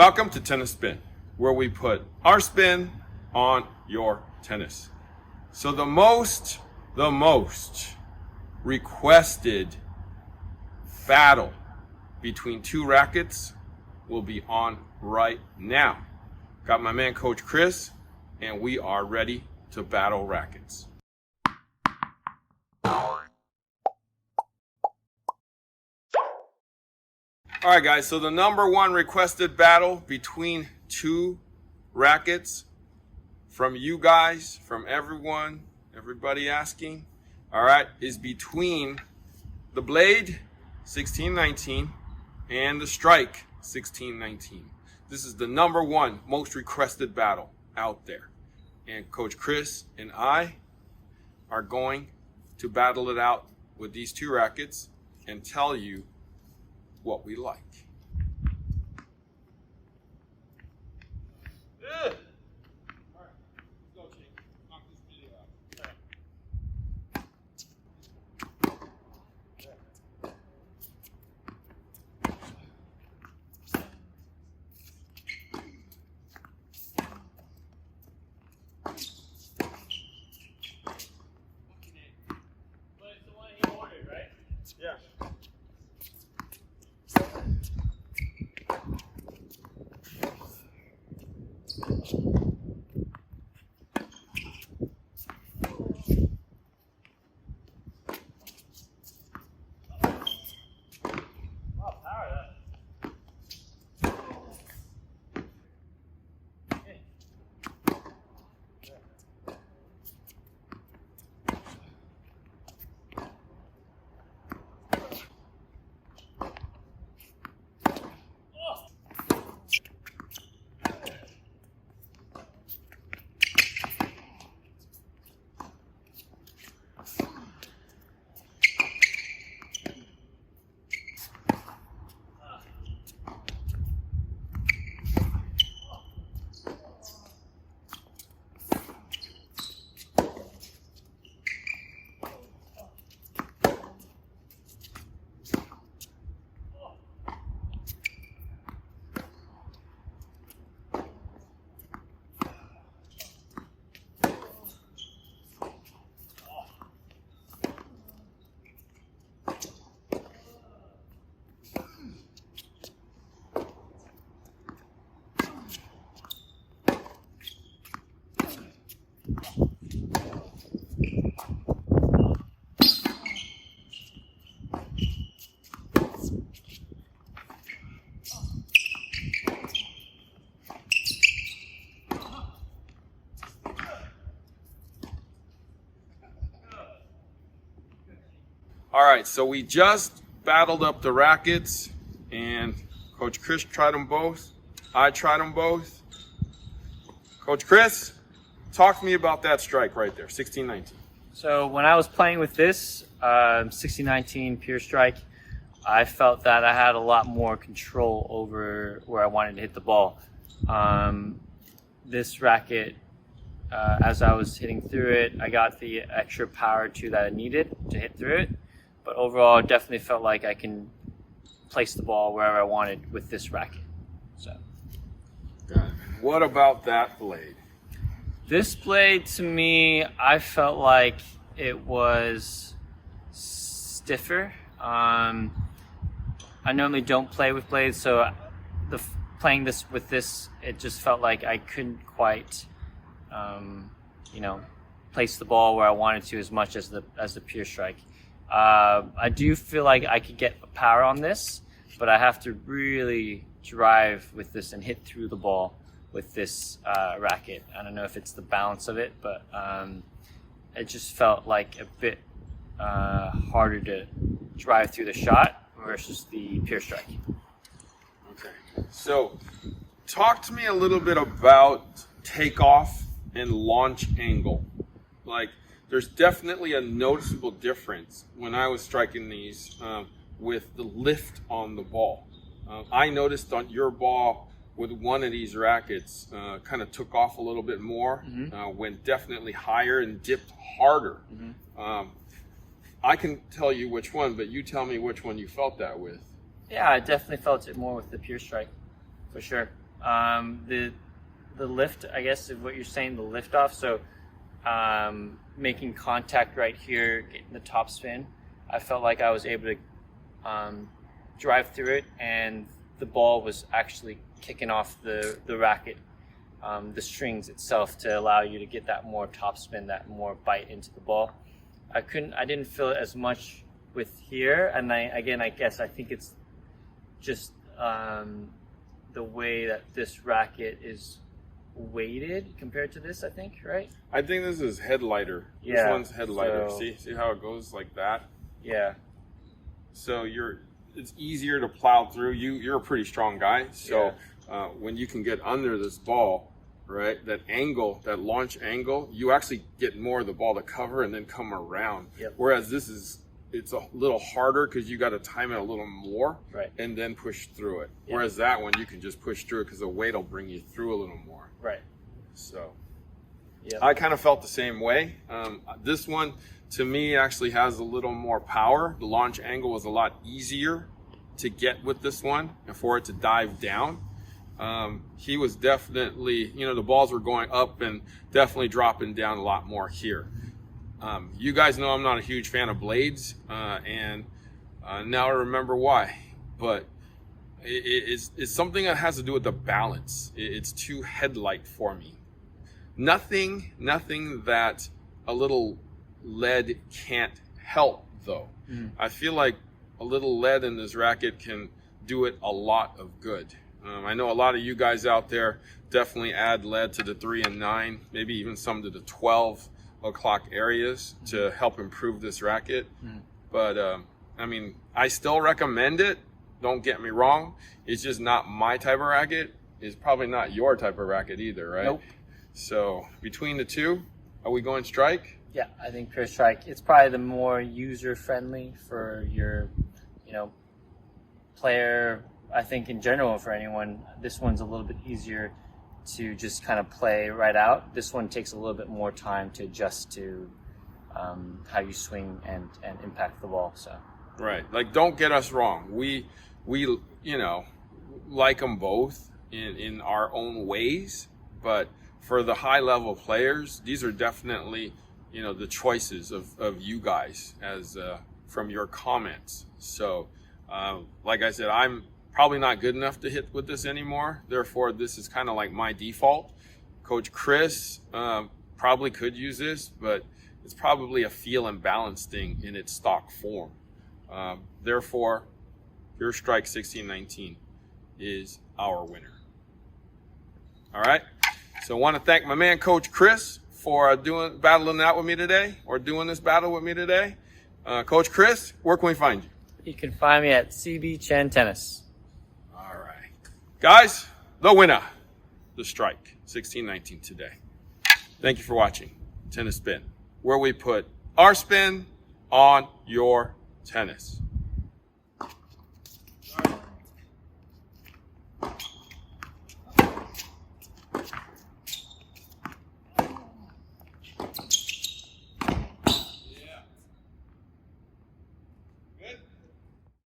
Welcome to Tennis Spin, where we put our spin on your tennis. So the most requested battle between two rackets will be on right now. Got my man Coach Chris, and we are ready to battle rackets. All right, guys, so the number one requested battle between two rackets from you guys, from everybody asking, all right, is between the Blade 1619 and the Strike 1619. This is the number one most requested battle out there. And Coach Chris and I are going to battle it out with these two rackets and tell you what we like. All right, let's go, Jake. Knock this video out. But it's the one he ordered, right? Yeah. All right, so we just battled up the rackets, and Coach Chris tried them both. I tried them both. Coach Chris, talk to me about that strike right there, 1619. So when I was playing with this 1619 Pure Strike, I felt that I had a lot more control over where I wanted to hit the ball. This racket, as I was hitting through it, I got the extra power too that I needed to hit through it. But overall, it definitely felt like I can place the ball wherever I wanted with this racket. So, what about that blade? This blade, to me, I felt like it was stiffer. I normally don't play with blades, so playing this with this, it just felt like I couldn't quite, place the ball where I wanted to as much as the Pure Strike. I do feel like I could get power on this, but I have to really drive with this and hit through the ball with this racket. I don't know if it's the balance of it, but it just felt like a bit harder to drive through the shot versus the Pure Strike. Okay, so talk to me a little bit about takeoff and launch angle. Like, there's definitely a noticeable difference when I was striking these with the lift on the ball. I noticed on your ball with one of these rackets kind of took off a little bit more, went definitely higher and dipped harder. I can tell you which one, but you tell me which one you felt that with. Yeah, I definitely felt it more with the Pure Strike, for sure. The lift, I guess, is what you're saying, the lift off. So making contact right here, getting the top spin, I felt like I was able to drive through it, and the ball was actually kicking off the racket, the strings itself, to allow you to get that more top spin, that more bite into the ball. I didn't feel it as much with here, and I think it's just the way that this racket is weighted compared to this, I think, right? I think this is headlighter. Yeah, this one's headlighter. so- See how it goes like that? Yeah. So it's easier to plow through. You're a pretty strong guy, so when you can get under this ball, right, that angle, that launch angle, you actually get more of the ball to cover and then come around. Yep. Whereas it's a little harder because you got to time it a little more, Right. and then push through it. Yep. Whereas that one, you can just push through it because the weight will bring you through a little more. Right. So Yep. I kind of felt the same way. This one, to me, actually has a little more power. The launch angle was a lot easier to get with this one and for it to dive down. He was definitely, the balls were going up and definitely dropping down a lot more here. You guys know I'm not a huge fan of blades, and now I remember why. But it's something that has to do with the balance. It's too headlight for me. Nothing that a little lead can't help, though. I feel like a little lead in this racket can do it a lot of good. I know a lot of you guys out there definitely add lead to the 3 and 9, maybe even some to the 12 o'clock areas to help improve this racket. But I still recommend it. Don't get me wrong. It's just not my type of racket. It's probably not your type of racket either, right? Nope. So between the two, are we going strike? Yeah, I think pure strike. It's probably the more user friendly for your, player. I think in general for anyone, this one's a little bit easier to just kind of play right out. This one takes a little bit more time to adjust to how you swing and impact the ball. So Right. Like, don't get us wrong. We like them both in our own ways, but for the high level players, these are definitely, the choices of you guys as from your comments. So, like I said, I'm probably not good enough to hit with this anymore. Therefore, this is kind of like my default. Coach Chris probably could use this, but it's probably a feel and balance thing in its stock form. Therefore, Pure Strike 1619 is our winner. All right. So I want to thank my man, Coach Chris, for battling out with me today, or doing this battle with me today. Coach Chris, where can we find you? you can find me at CB Chen Tennis. All right. Guys, the winner, the Strike 1619 today. Thank you for watching Tennis Spin, where we put our spin on your tennis.